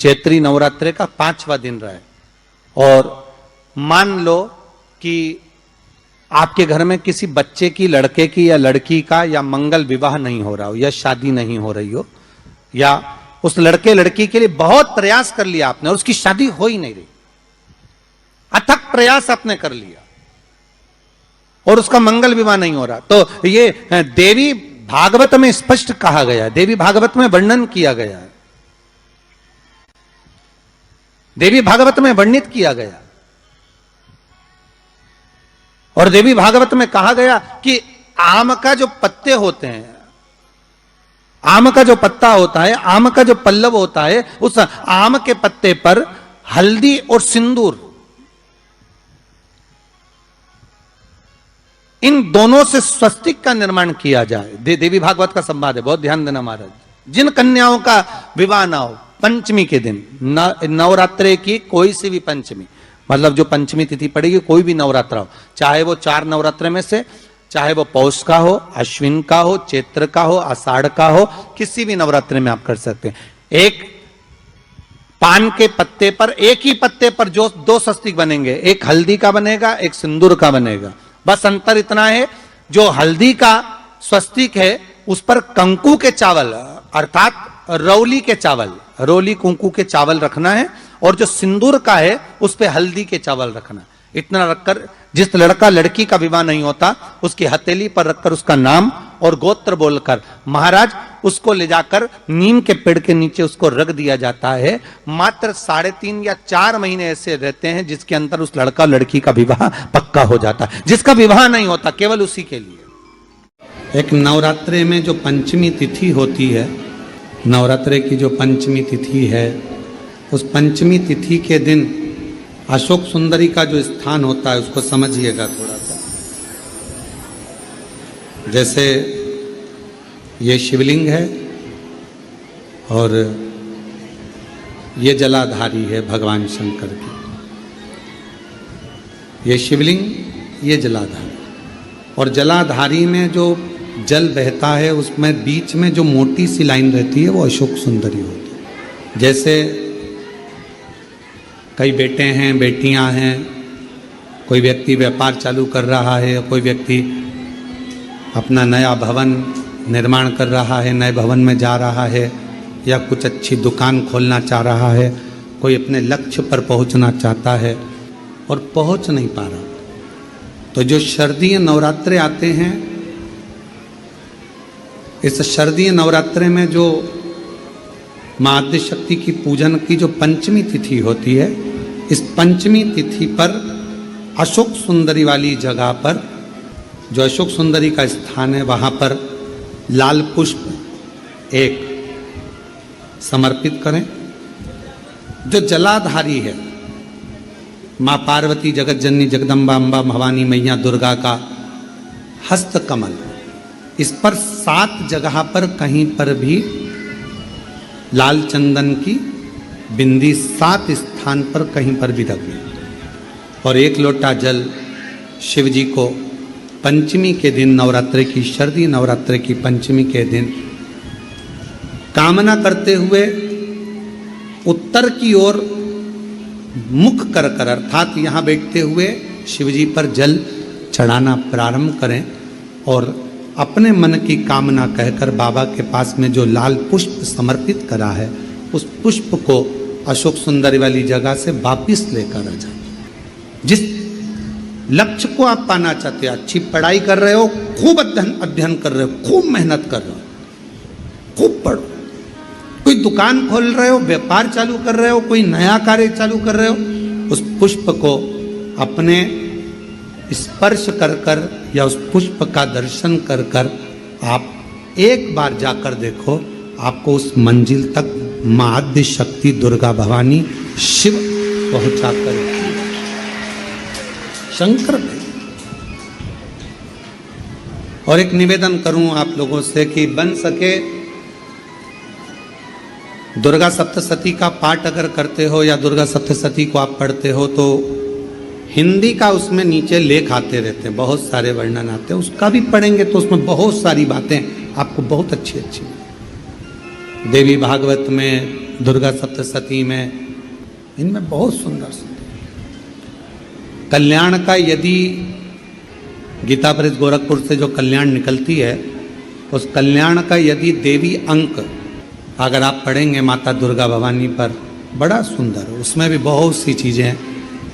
चैत्री नवरात्रे का 5वां दिन रहा है, और मान लो कि आपके घर में किसी बच्चे की, लड़के की या लड़की का या मंगल विवाह नहीं हो रहा हो या शादी नहीं हो रही हो, या उस लड़के लड़की के लिए बहुत प्रयास कर लिया आपने और उसकी शादी हो ही नहीं रही, अथक प्रयास आपने कर लिया और उसका मंगल विवाह नहीं हो रहा, तो ये देवी भागवत में स्पष्ट कहा गया, देवी भागवत में वर्णन किया गया है, देवी भागवत में वर्णित किया गया। और देवी भागवत में कहा गया कि आम का जो पत्ते होते हैं, आम का जो पत्ता होता है, आम का जो पल्लव होता है, उस आम के पत्ते पर हल्दी और सिंदूर, इन दोनों से स्वस्तिक का निर्माण किया जाए। देवी भागवत का संवाद है, बहुत ध्यान देना महाराज। जिन कन्याओं का विवाह ना हो पंचमी के दिन, नवरात्रे की कोई सी भी पंचमी, मतलब जो पंचमी तिथि पड़ेगी, कोई भी नवरात्रा हो, चाहे वो 4 नवरात्रे में से, चाहे वो पौष का हो, अश्विन का हो, चैत्र का हो, आषाढ़ का हो, किसी भी नवरात्रे में आप कर सकते हैं। एक पान के पत्ते पर, एक ही पत्ते पर जो 2 स्वस्तिक बनेंगे, एक हल्दी का बनेगा, एक सिंदूर का बनेगा। बस अंतर इतना है, जो हल्दी का स्वस्तिक है उस पर कंकु के चावल अर्थात रौली के चावल, रोली कुंकू के चावल रखना है, और जो सिंदूर का है उस पे हल्दी के चावल रखना। इतना रखकर जिस लड़का लड़की का विवाह नहीं होता उसकी हथेली पर रखकर उसका नाम और गोत्र बोलकर महाराज उसको ले जाकर नीम के पेड़ के नीचे उसको रख दिया जाता है। मात्र 3.5 या 4 महीने ऐसे रहते हैं जिसके अंदर उस लड़का लड़की का विवाह पक्का हो जाता है। जिसका विवाह नहीं होता केवल उसी के लिए। एक नवरात्रे में जो पंचमी तिथि होती है, नवरात्रे की जो पंचमी तिथि है, उस पंचमी तिथि के दिन अशोक सुंदरी का जो स्थान होता है उसको समझिएगा थोड़ा सा। जैसे ये शिवलिंग है और ये जलाधारी है भगवान शंकर की, ये शिवलिंग, ये जलाधारी, और जलाधारी में जो जल बहता है उसमें बीच में जो मोटी सी लाइन रहती है वो अशोक सुंदरी होती है। जैसे कई बेटे हैं, बेटियां हैं, कोई व्यक्ति व्यापार चालू कर रहा है, कोई व्यक्ति अपना नया भवन निर्माण कर रहा है, नए भवन में जा रहा है, या कुछ अच्छी दुकान खोलना चाह रहा है, कोई अपने लक्ष्य पर पहुंचना चाहता है और पहुंच नहीं पा रहा, तो जो शारदीय नवरात्रे आते हैं, इस शारदीय नवरात्रे में जो मां आद्य शक्ति की पूजन की जो पंचमी तिथि होती है, इस पंचमी तिथि पर अशोक सुंदरी वाली जगह पर, जो अशोक सुंदरी का स्थान है, वहां पर लाल पुष्प एक समर्पित करें। जो जलाधारी है, मां पार्वती, जगत जननी, जगदम्बा, अम्बा, भवानी मैया दुर्गा का हस्त कमल, इस पर 7 जगह पर कहीं पर भी लाल चंदन की बिंदी 7 स्थान पर कहीं पर भी रखनी, और 1 लोटा जल शिव जी को पंचमी के दिन, नवरात्रि की, शारदीय नवरात्रि की पंचमी के दिन कामना करते हुए उत्तर की ओर मुख कर कर, अर्थात यहाँ बैठते हुए शिव जी पर जल चढ़ाना प्रारंभ करें, और अपने मन की कामना कहकर बाबा के पास में जो लाल पुष्प समर्पित करा है उस पुष्प को अशोक सुंदरी वाली जगह से वापिस लेकर आ जाए। जिस लक्ष्य को आप पाना चाहते हो, अच्छी पढ़ाई कर रहे हो, खूब अध्ययन कर रहे हो, खूब मेहनत कर रहे हो, खूब पढ़ो, कोई दुकान खोल रहे हो, व्यापार चालू कर रहे हो, कोई नया कार्य चालू कर रहे हो, उस पुष्प को अपने स्पर्श कर कर या उस पुष्प का दर्शन कर कर आप एक बार जाकर देखो, आपको उस मंजिल तक मां आद्य शक्ति दुर्गा भवानी शिव पहुंचा कर शंकर भाई। और एक निवेदन करूं आप लोगों से कि बन सके दुर्गा सप्तशती का पाठ अगर करते हो या दुर्गा सप्तशती को आप पढ़ते हो तो हिंदी का उसमें नीचे लेख आते रहते हैं, बहुत सारे वर्णन आते हैं, उसका भी पढ़ेंगे तो उसमें बहुत सारी बातें आपको बहुत अच्छी अच्छी। देवी भागवत में दुर्गा सप्तशती में, इनमें बहुत सुंदर सुंदर कल्याण का, यदि गीता प्रेस गोरखपुर से जो कल्याण निकलती है, उस कल्याण का यदि देवी अंक अगर आप पढ़ेंगे माता दुर्गा भवानी पर, बड़ा सुंदर, उसमें भी बहुत सी चीजें हैं,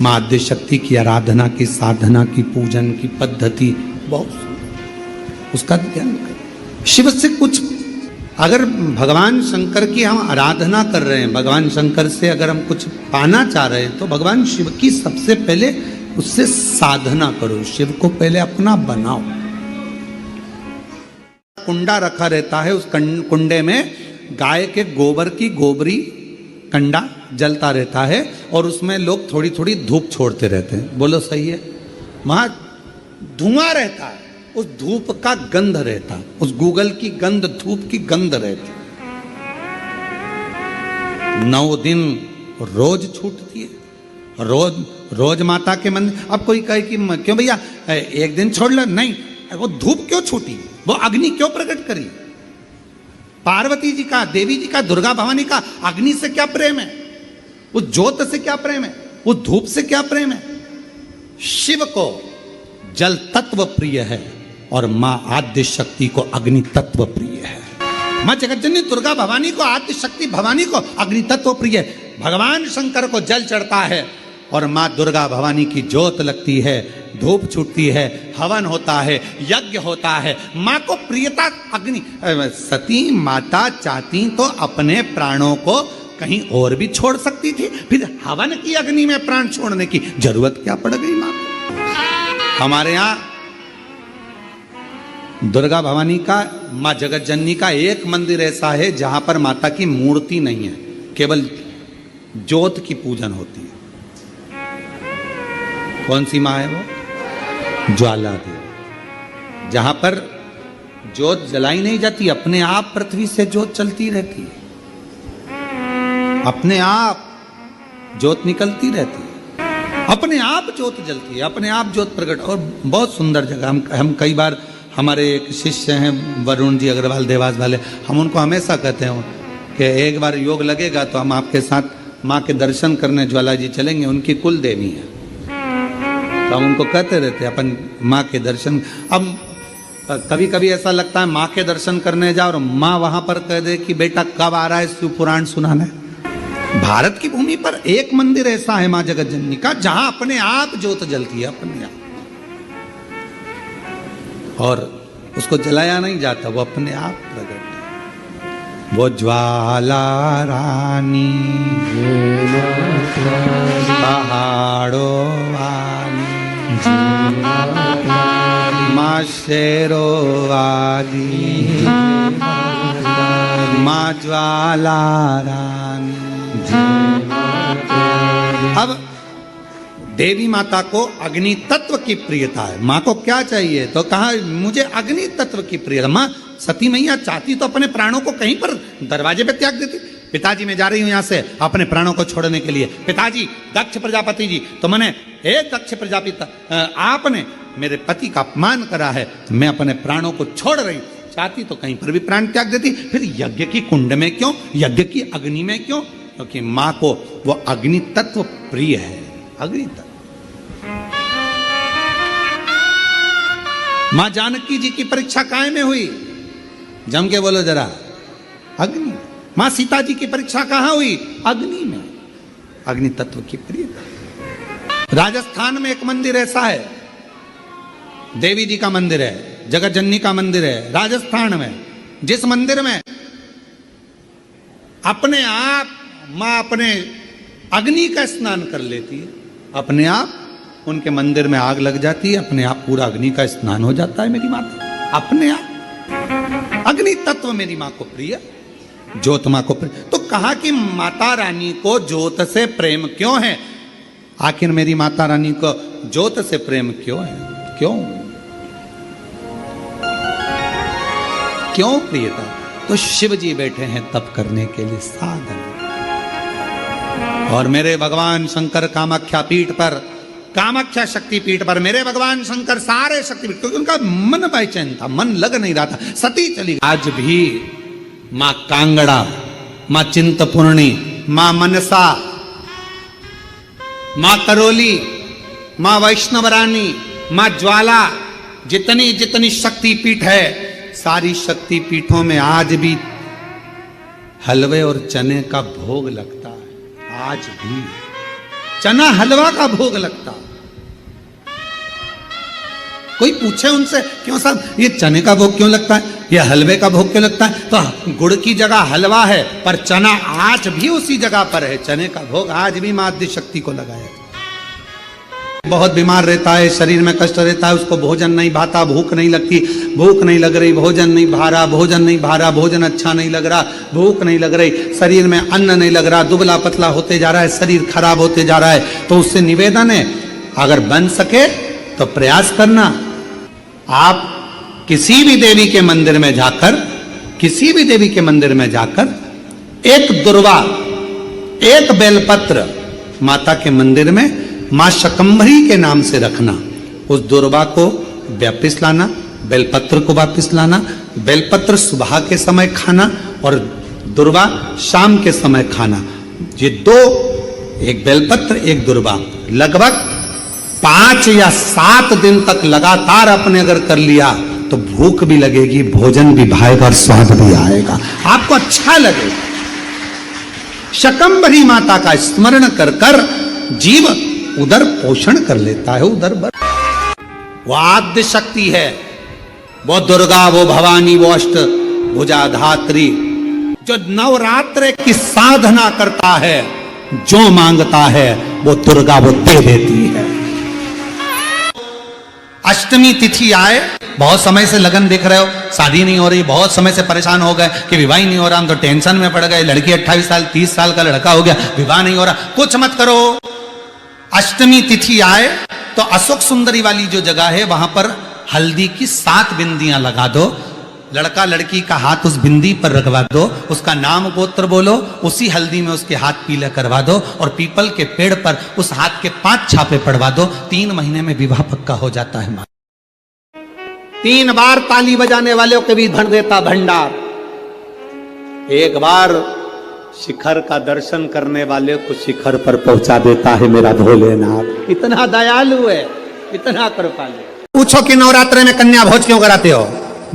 माँ आद्य शक्ति की आराधना की, साधना की, पूजन की पद्धति, बहुत सुंदर, उसका ध्यान करें। शिव से कुछ, अगर भगवान शंकर की हम आराधना कर रहे हैं, भगवान शंकर से अगर हम कुछ पाना चाह रहे हैं, तो भगवान शिव की सबसे पहले उससे साधना करो, शिव को पहले अपना बनाओ। कुंडा रखा रहता है, उस कुंडे में गाय के गोबर की गोबरी कंडा जलता रहता है, और उसमें लोग थोड़ी थोड़ी धूप छोड़ते रहते हैं, बोलो सही है? वहां धुआं रहता है, उस धूप का गंध रहता, उस गूगल की गंध, धूप की गंध रहती, 9 दिन रोज छूटती है, रोज माता के मंदिर। अब कोई कहे कि क्यों भैया एक दिन छोड़ लो, नहीं, वो धूप क्यों छूटी, वो अग्नि क्यों प्रकट करी? पार्वती जी का, देवी जी का, दुर्गा भवानी का अग्नि से क्या प्रेम है, उस ज्योत से क्या प्रेम है, उस धूप से क्या प्रेम है? शिव को जल तत्व प्रिय है और मां आद्य शक्ति को अग्नि तत्व प्रिय है। मां जगतजननी दुर्गा भवानी को, आद्य शक्ति भवानी को अग्नि तत्व प्रिय है। भगवान शंकर को जल चढ़ता है और मां दुर्गा भवानी की ज्योत लगती है, धूप छूटती है, हवन होता है, यज्ञ होता है, मां को प्रियता अग्नि। सती माता चाहती तो अपने प्राणों को कहीं और भी छोड़ सकती थी, फिर हवन की अग्नि में प्राण छोड़ने की जरूरत क्या पड़ गई मां को? हमारे यहां दुर्गा भवानी का, मां जगत जननी का एक मंदिर ऐसा है जहां पर माता की मूर्ति नहीं है, केवल ज्योत की पूजन होती है। कौन सी मां है वो? ज्वाला देवी, जहां पर ज्योत जलाई नहीं जाती, अपने आप पृथ्वी से ज्योत चलती रहती है, अपने आप ज्योत निकलती रहती है, अपने आप ज्योत जलती है, अपने आप ज्योत प्रकट। और बहुत सुंदर जगह, हम कई बार, हमारे एक शिष्य हैं वरुण जी अग्रवाल देवास वाले, हम उनको हमेशा कहते हैं कि एक बार योग लगेगा तो हम आपके साथ माँ के दर्शन करने ज्वाला जी चलेंगे, उनकी कुल देवी है, तो हम उनको कहते रहते हैं अपन माँ के दर्शन। अब कभी कभी ऐसा लगता है माँ के दर्शन करने जाओ और माँ वहां पर कह दे कि बेटा कब आ रहा है शिव पुराण सुनाने। भारत की भूमि पर एक मंदिर ऐसा है माँ जगत जननी का जहां अपने आप ज्योत जलती है, अपने आप, और उसको जलाया नहीं जाता, वो अपने आप प्रकट है। वो ज्वाला रानी पहाड़ों वाली, माँ शेरों वाली, माँ ज्वाला रानी। अब देवी माता को अग्नि तत्व की प्रियता है, माँ को क्या चाहिए? तो कहा मुझे अग्नि तत्व की प्रियता। माँ सती मैया चाहती तो अपने प्राणों को कहीं पर दरवाजे पे त्याग देती। पिताजी मैं जा रही हूं यहां से अपने प्राणों को छोड़ने के लिए। पिताजी, दक्ष प्रजापति जी, तो मैंने, हे दक्ष प्रजापति, आपने मेरे पति का अपमान करा है, मैं अपने प्राणों को छोड़ रही हूं। चाहती तो कहीं पर भी प्राण त्याग देती, फिर यज्ञ की कुंड में क्यों, यज्ञ की अग्नि में क्यों? क्योंकि माँ को वो अग्नि तत्व प्रिय है, अग्नि तत्व। मां जानकी जी की परीक्षा काय में हुई? जम के बोलो जरा, अग्नि। मां सीता जी की परीक्षा कहां हुई? अग्नि में, अग्नि तत्व की प्रियता। राजस्थान में एक मंदिर ऐसा है, देवी जी का मंदिर है, जगत जननी का मंदिर है राजस्थान में, जिस मंदिर में अपने आप मां अपने अग्नि का स्नान कर लेती है, अपने आप उनके मंदिर में आग लग जाती है, अपने आप पूरा अग्नि का स्नान हो जाता है मेरी माता, अपने आप। अग्नि तत्व मेरी मां को प्रिय, ज्योत मां को प्रिय। तो कहा कि माता रानी को ज्योत से प्रेम क्यों है? आखिर मेरी माता रानी को ज्योत से प्रेम क्यों है? क्यों क्यों प्रियता? तो शिव जी बैठे हैं तप करने के लिए, साधन। और मेरे भगवान शंकर कामाख्या पीठ पर, कामाख्या शक्ति पीठ पर मेरे भगवान शंकर सारे शक्तिपीठ, क्योंकि उनका मन बेचैन था, मन लग नहीं रहा था, सती चली। आज भी मां कांगड़ा मां चिंतपूर्णी, मां मनसा, मां करोली, मां वैष्णवरानी, मां ज्वाला, जितनी जितनी शक्तिपीठ है, सारी शक्तिपीठों में आज भी हलवे और चने का भोग लगता है। आज भी चना हलवा का भोग लगता है। कोई पूछे उनसे, क्यों साहब ये चने का भोग क्यों लगता है, ये हलवे का भोग क्यों लगता है, तो गुड़ की जगह हलवा है, पर चना आज भी उसी जगह पर है। चने का भोग आज भी मां आद्य शक्ति को लगाया जाता है। बहुत बीमार रहता है, शरीर में कष्ट रहता है, उसको भोजन नहीं भाता, भूख नहीं लगती, भूख नहीं लग रही, भोजन नहीं भा रहा, भोजन नहीं भा रहा, भोजन अच्छा नहीं लग रहा, भूख नहीं लग रही, शरीर में अन्न नहीं लग रहा, दुबला पतला होते जा रहा है, शरीर खराब होते जा रहा है, तो उससे निवेदन है, अगर बन सके तो प्रयास करना। आप किसी भी देवी के मंदिर में जाकर, किसी भी देवी के मंदिर में जाकर एक दुर्वा, एक बेलपत्र माता के मंदिर में मां शकंभरी के नाम से रखना। उस दुर्वा को वापिस लाना, बेलपत्र को वापिस लाना। बेलपत्र सुबह के समय खाना और दुर्वा शाम के समय खाना। ये दो, एक बेलपत्र एक दुर्वा, लगभग 5 या 7 दिन तक लगातार आपने अगर कर लिया तो भूख भी लगेगी, भोजन भी भाएगा और स्वाद भी आएगा, आपको अच्छा लगेगा। शकंभरी माता का स्मरण कर कर जीव उधर पोषण कर लेता है, उधर वो आद्य शक्ति है, वो दुर्गा, वो भवानी, वो अष्ट भुजा धात्री, जो नवरात्र की साधना करता है, जो मांगता है वो दुर्गा वो दे देती है। अष्टमी तिथि आए, बहुत समय से लगन देख रहे हो, शादी नहीं हो रही, बहुत समय से परेशान हो गए कि विवाह नहीं हो रहा, हम तो टेंशन में पड़ गए, लड़की 28 साल 30 साल का लड़का हो गया, विवाह नहीं हो रहा, कुछ मत करो। अष्टमी तिथि आए तो अशोक सुंदरी वाली जो जगह है वहां पर हल्दी की 7 बिंदियां लगा दो, लड़का लड़की का हाथ उस बिंदी पर रखवा दो, उसका नाम गोत्र बोलो, उसी हल्दी में उसके हाथ पीले करवा दो और पीपल के पेड़ पर उस हाथ के 5 छापे पड़वा दो। 3 महीने में विवाह पक्का हो जाता है। 3 बार ताली बजाने वालों के भी भर देता भंडार। एक बार शिखर का दर्शन करने वाले को शिखर पर पहुंचा देता है मेरा भोलेनाथ। इतना दयालु है, इतना कृपालु। पूछो कि नवरात्र में कन्या भोज क्यों कराते हो,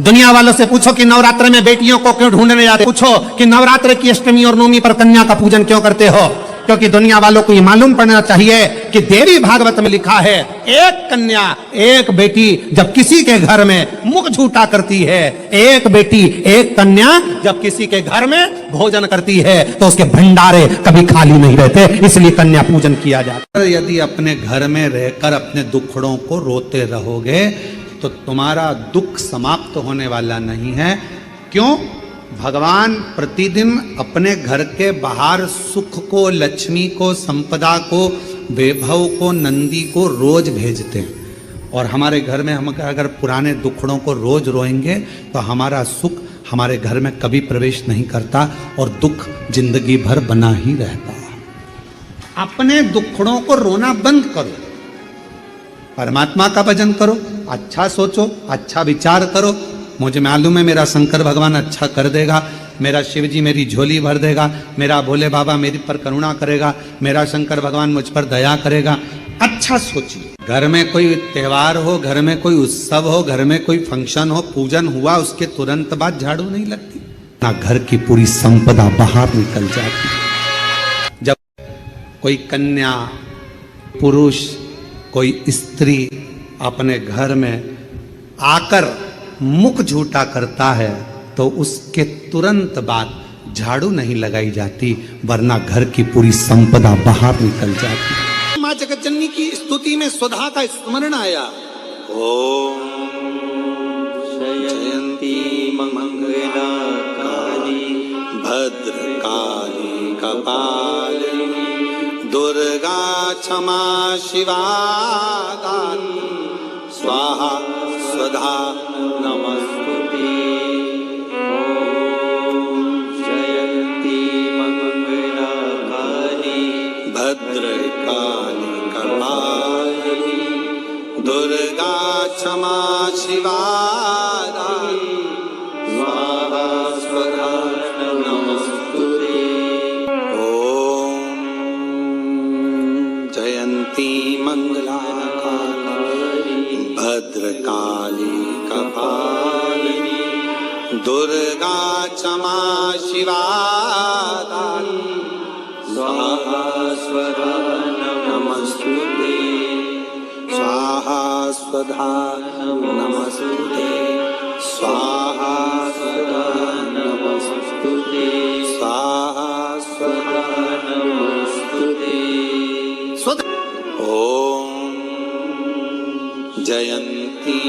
दुनिया वालों से पूछो कि नवरात्र में बेटियों को क्यों ढूंढने जाते, पूछो कि नवरात्र की अष्टमी और नवमी पर कन्या का पूजन क्यों करते हो, क्योंकि दुनिया वालों को ये मालूम पड़ना चाहिए कि देवी भागवत में लिखा है, एक कन्या एक बेटी जब किसी के घर में मुख झूठा करती है, एक बेटी एक कन्या जब किसी के घर में भोजन करती है तो उसके भंडारे कभी खाली नहीं रहते, इसलिए कन्या पूजन किया जाता है। यदि अपने घर में रहकर अपने दुखड़ों को रोते रहोगे तो तुम्हारा दुख समाप्त होने वाला नहीं है। क्यों? भगवान प्रतिदिन अपने घर के बाहर सुख को, लक्ष्मी को, संपदा को, वैभव को, नंदी को रोज भेजते हैं। और हमारे घर में हम अगर पुराने दुखड़ों को रोज रोएंगे तो हमारा सुख हमारे घर में कभी प्रवेश नहीं करता और दुख जिंदगी भर बना ही रहता है। अपने दुखड़ों को रोना बंद करो, परमात्मा का भजन करो, अच्छा सोचो, अच्छा विचार करो। मुझे मालूम है मेरा शंकर भगवान अच्छा कर देगा, मेरा शिव जी मेरी झोली भर देगा, मेरा भोले बाबा मेरे पर करुणा करेगा, मेरा शंकर भगवान मुझ पर दया करेगा। अच्छा सोचिए। घर में कोई त्योहार हो, घर में कोई उत्सव हो, घर में कोई फंक्शन हो, पूजन हुआ, उसके तुरंत बाद झाड़ू नहीं लगती ना, घर की पूरी संपदा बाहर निकल जाती। जब कोई कन्या, पुरुष, कोई स्त्री अपने घर में आकर मुख झूठा करता है तो उसके तुरंत बाद झाड़ू नहीं लगाई जाती, वरना घर की पूरी संपदा बाहर निकल जाती। मां जगतजननी की स्तुति में सुधा का स्मरण आया। ओम जयंती मंगला काली भद्रकाली कपालिनी दुर्गा क्षमा शिवा दानी स्वाहा स्वधा नमस्तुते। ओम जयंती मंगला काली भद्रकाली कपालिनी दुर्गा क्षमा शिवा दानी स्वाहा स्वधा नमस्तुते। दुर्गा क्षमा शिवा काली स्वाहा स्वधा नमस्तुते स्वाहा स्वधा नमस्तुते स्वाहा स्वधा नमस्तुते स्वाहा स्वधा नमस्तुते ओम जयंती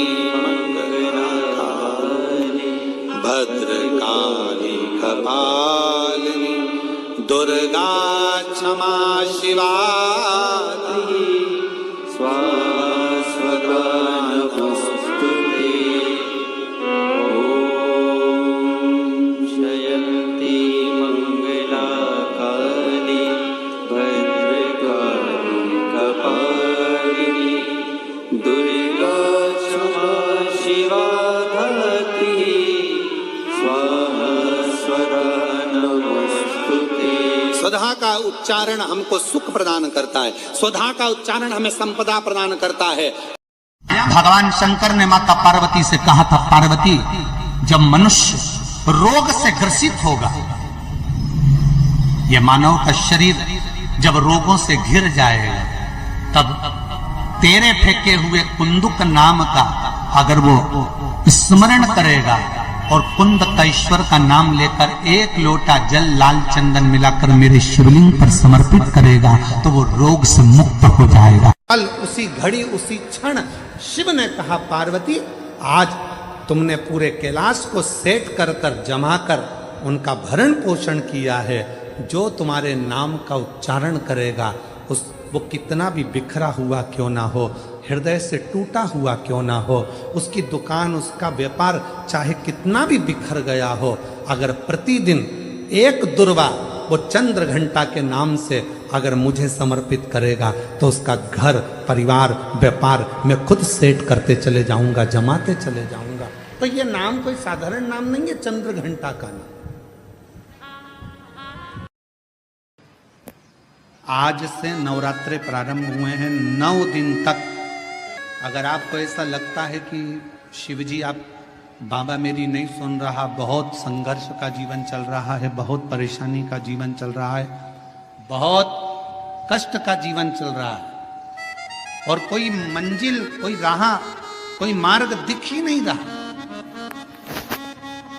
मंगलाकारिणी भद्रकाली कपालिनी दुर्गा क्षमा शिवा स्वाहा स्वधा नमस्तुते ओम जयंती मंगलाकाली भद्रकाली कपालिनी दुर्गा क्षमा शिवा स्वाहा स्वधा नमस्तुते। स्वधा का उच्चारण हमको सुख प्रदान करता है, स्वधा का उच्चारण हमें संपदा प्रदान करता है। भगवान शंकर ने माता पार्वती से कहा था, पार्वती जब मनुष्य रोग से ग्रसित होगा, यह मानव का शरीर जब रोगों से घिर जाएगा, तब तेरे फेंके हुए कुंदुक नाम का अगर वो स्मरण करेगा और कुंद कैश्वर का नाम लेकर एक लोटा जल लाल चंदन मिलाकर मेरे शिवलिंग पर समर्पित करेगा, तो वो रोग से मुक्त हो जाएगा। कल उसी घड़ी उसी क्षण शिव ने कहा, पार्वती आज तुमने पूरे कैलाश को सेट कर कर जमा कर उनका भरण पोषण किया है, जो तुम्हारे नाम का उच्चारण करेगा वो कितना भी बिखरा हुआ क्यों ना हो, हृदय से टूटा हुआ क्यों ना हो, उसकी दुकान उसका व्यापार चाहे कितना भी बिखर गया हो, अगर प्रतिदिन एक दुर्वा वो चंद्र घंटा के नाम से अगर मुझे समर्पित करेगा, तो उसका घर परिवार व्यापार मैं खुद सेट करते चले जाऊंगा, जमाते चले जाऊंगा। तो ये नाम कोई साधारण नाम नहीं है, चंद्र घंटा का नाम। आज से नवरात्रे प्रारंभ हुए हैं, 9 दिन तक। अगर आपको ऐसा लगता है कि शिवजी आप बाबा मेरी नहीं सुन रहा, बहुत संघर्ष का जीवन चल रहा है, बहुत परेशानी का जीवन चल रहा है, बहुत कष्ट का जीवन चल रहा है और कोई मंजिल, कोई राह, कोई मार्ग दिख ही नहीं रहा,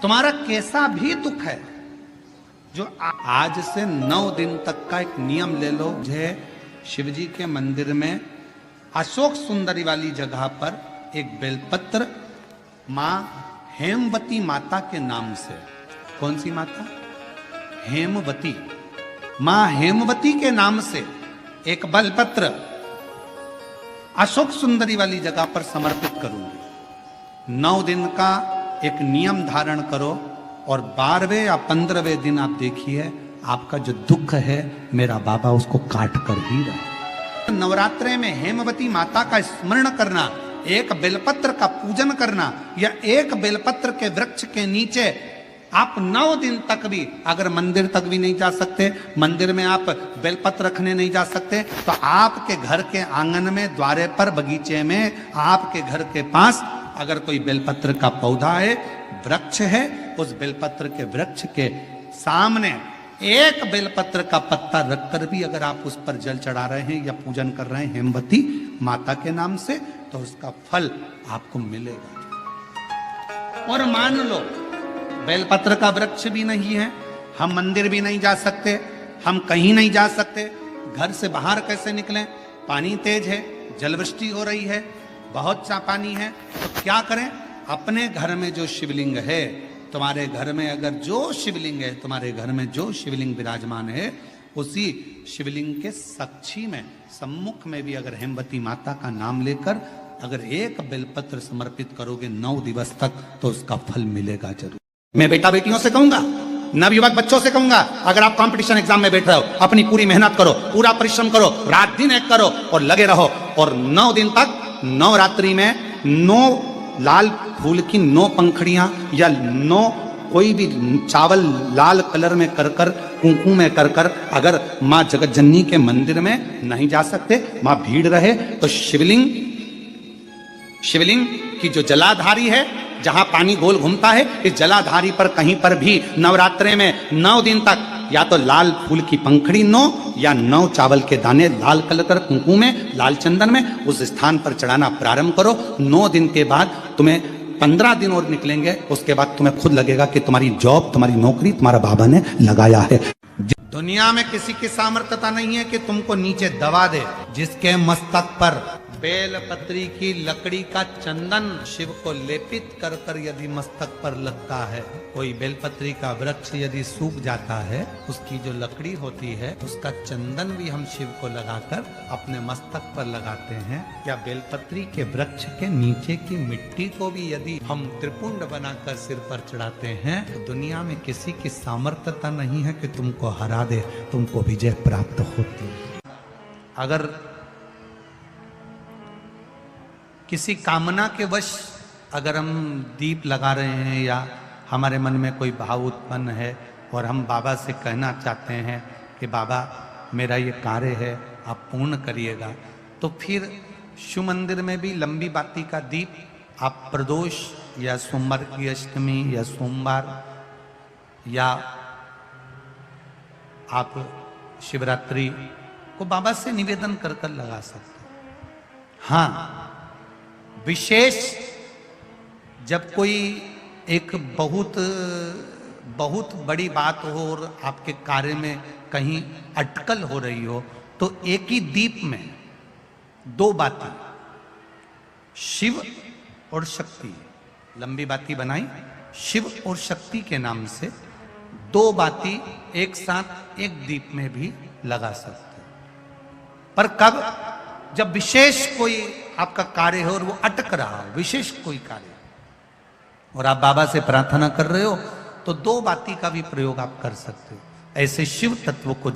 तुम्हारा कैसा भी दुख है, जो आज से 9 दिन तक का एक नियम ले लो। मुझे शिवजी के मंदिर में अशोक सुंदरी वाली जगह पर एक बेलपत्र माँ हेमवती माता के नाम से, कौन सी माता? हेमवती, माँ हेमवती के नाम से एक बेलपत्र अशोक सुंदरी वाली जगह पर समर्पित करूंगी। 9 दिन का एक नियम धारण करो और 12वें या 15वें दिन आप देखिए आपका जो दुख है मेरा बाबा उसको काट कर ही रहा। नवरात्रे में हेमवती माता का स्मरण करना, एक बेलपत्र का पूजन करना, या एक बेलपत्र के वृक्ष के नीचे आप 9 दिन तक भी, अगर मंदिर तक भी नहीं जा सकते, मंदिर में आप बेलपत्र रखने नहीं जा सकते, तो आपके घर के आंगन में, द्वारे पर, बगीचे में, आपके घर के पास अगर कोई बेलपत्र का पौधा है, वृक्ष है, उस बेलपत्र के वृक्ष के सामने एक बेलपत्र का पत्ता रखकर भी अगर आप उस पर जल चढ़ा रहे हैं या पूजन कर रहे हैं हेमवती माता के नाम से, तो उसका फल आपको मिलेगा। और मान लो बेलपत्र का वृक्ष भी नहीं है, हम मंदिर भी नहीं जा सकते, हम कहीं नहीं जा सकते, घर से बाहर कैसे निकलें, पानी तेज है, जलवृष्टि हो रही है, बहुत सा पानी है, तो क्या करें? अपने घर में जो शिवलिंग है, तुम्हारे घर में अगर जो शिवलिंग है, तुम्हारे घर में जो शिवलिंग विराजमान है, उसी शिवलिंग के साक्षी में, सम्मुख में भी अगर हेमवती माता का नाम लेकर अगर एक बेलपत्र समर्पित करोगे 9 दिवस तक, तो उसका फल मिलेगा जरूर। मैं बेटा बेटियों से कहूंगा, नवयुवक बच्चों से कहूंगा, अगर आप कंपटीशन एग्जाम में बैठ रहे हो, अपनी पूरी मेहनत करो, पूरा परिश्रम करो, रात दिन एक करो और लगे रहो, और 9 दिन तक नवरात्रि में 9 लाल फूल की 9 पंखड़ियां या 9 कोई भी चावल लाल कलर में कर कर, कुंकू में कर कर, अगर माँ जगत जननी के मंदिर में नहीं जा सकते, माँ भीड़ रहे, तो शिवलिंग की जो जलाधारी है जहां पानी गोल घूमता है, इस जलाधारी पर कहीं पर भी नवरात्रे में 9 दिन तक या तो लाल फूल की पंखड़ी 9 या 9 चावल के दाने लाल कलर कर कुंकुम में, लाल चंदन में उस स्थान पर चढ़ाना प्रारंभ करो। 9 दिन के बाद तुम्हें 15 दिन और निकलेंगे, उसके बाद तुम्हें खुद लगेगा कि तुम्हारी जॉब, तुम्हारी नौकरी तुम्हारा बाबा ने लगाया है। दुनिया में किसी की सामर्थ्यता नहीं है कि तुमको नीचे दबा दे। जिसके मस्तक पर बेलपत्री की लकड़ी का चंदन शिव को लेपित कर कर यदि मस्तक पर लगता है, कोई बेलपत्री का वृक्ष यदि सूख जाता है, उसकी जो लकड़ी होती है उसका चंदन भी हम शिव को लगाकर अपने मस्तक पर लगाते हैं। या बेलपत्री के वृक्ष के नीचे की मिट्टी को भी यदि हम त्रिपुंड बनाकर सिर पर चढ़ाते हैं, तो दुनिया में किसी की सामर्थ्यता नहीं है कि तुमको हरा दे, तुमको विजय प्राप्त होती है। अगर किसी कामना के वश अगर हम दीप लगा रहे हैं या हमारे मन में कोई भाव उत्पन्न है और हम बाबा से कहना चाहते हैं कि बाबा मेरा ये कार्य है, आप पूर्ण करिएगा, तो फिर शिव मंदिर में भी लंबी बाती का दीप आप प्रदोष या सोमवार की अष्टमी या सोमवार या आप शिवरात्रि को बाबा से निवेदन कर कर लगा सकते हैं। हाँ, विशेष जब कोई एक बहुत बड़ी बात हो और आपके कार्य में कहीं अटकल हो रही हो, तो एक ही दीप में 2 बाती, शिव और शक्ति, लंबी बाती बनाई शिव और शक्ति के नाम से, 2 बाती एक साथ एक दीप में भी लगा सकते। पर कब? जब विशेष कोई आपका कार्य हो और वो अटक रहा हो, विशेष कोई कार्य, और आप बाबा से प्रार्थना कर रहे हो, तो 2 बाती का भी प्रयोग आप कर सकते हो। ऐसे शिव तत्व को